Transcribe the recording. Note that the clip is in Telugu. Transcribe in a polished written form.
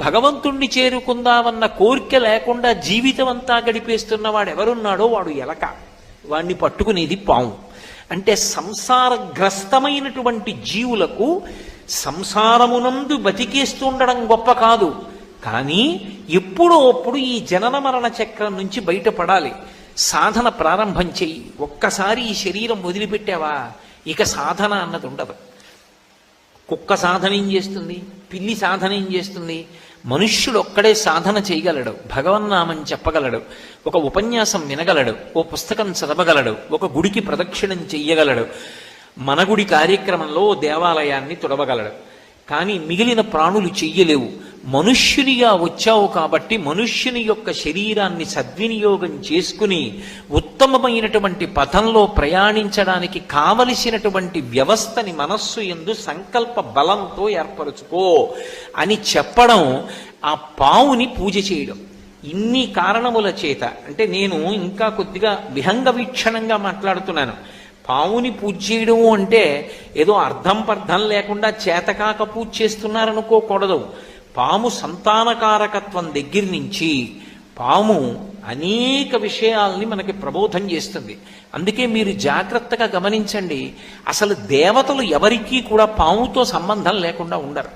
భగవంతుణ్ణి చేరుకుందామన్న కోరిక లేకుండా జీవితం అంతా గడిపేస్తున్న వాడు ఎవరున్నాడో వాడు ఎలక, వాణ్ణి పట్టుకునేది పాము. అంటే సంసారగ్రస్తమైనటువంటి జీవులకు సంసారమునందు బతికేస్తుండడం గొప్ప కాదు, కానీ ఎప్పుడో అప్పుడు ఈ జనన మరణ చక్రం నుంచి బయటపడాలి. సాధన ప్రారంభం చెయ్యి. ఒక్కసారి ఈ శరీరం వదిలిపెట్టావా ఇక సాధన అన్నది ఉండదు. కుక్క సాధన ఏం చేస్తుంది, పిల్లి సాధన ఏం చేస్తుంది, మనుష్యుడు ఒక్కడే సాధన చేయగలడు, భగవన్నామం చెప్పగలడు, ఒక ఉపన్యాసం వినగలడు, ఓ పుస్తకం చదవగలడు, ఒక గుడికి ప్రదక్షిణం చెయ్యగలడు, మన గుడి కార్యక్రమంలో దేవాలయాన్ని తుడవగలడు. కానీ మిగిలిన ప్రాణులు చెయ్యలేవు. మనుష్యునిగా వచ్చావు కాబట్టి మనుష్యుని యొక్క శరీరాన్ని సద్వినియోగం చేసుకుని ఉత్తమమైనటువంటి పథంలో ప్రయాణించడానికి కావలసినటువంటి వ్యవస్థని మనస్సు యందు సంకల్ప బలంతో ఏర్పరచుకో అని చెప్పడం, ఆ పావుని పూజ చేయడం. ఇన్ని కారణముల చేత, అంటే నేను ఇంకా కొద్దిగా విహంగ వీక్షణంగా మాట్లాడుతున్నాను. పావుని పూజ చేయడము అంటే ఏదో అర్థం పర్థం లేకుండా చేతకాక పూజ చేస్తున్నారనుకోకూడదు. పాము సంతానకారకత్వం దగ్గర నుంచి పాము అనేక విషయాల్ని మనకి ప్రబోధం చేస్తుంది. అందుకే మీరు జాగ్రత్తగా గమనించండి, అసలు దేవతలు ఎవరికీ కూడా పాముతో సంబంధం లేకుండా ఉండరు.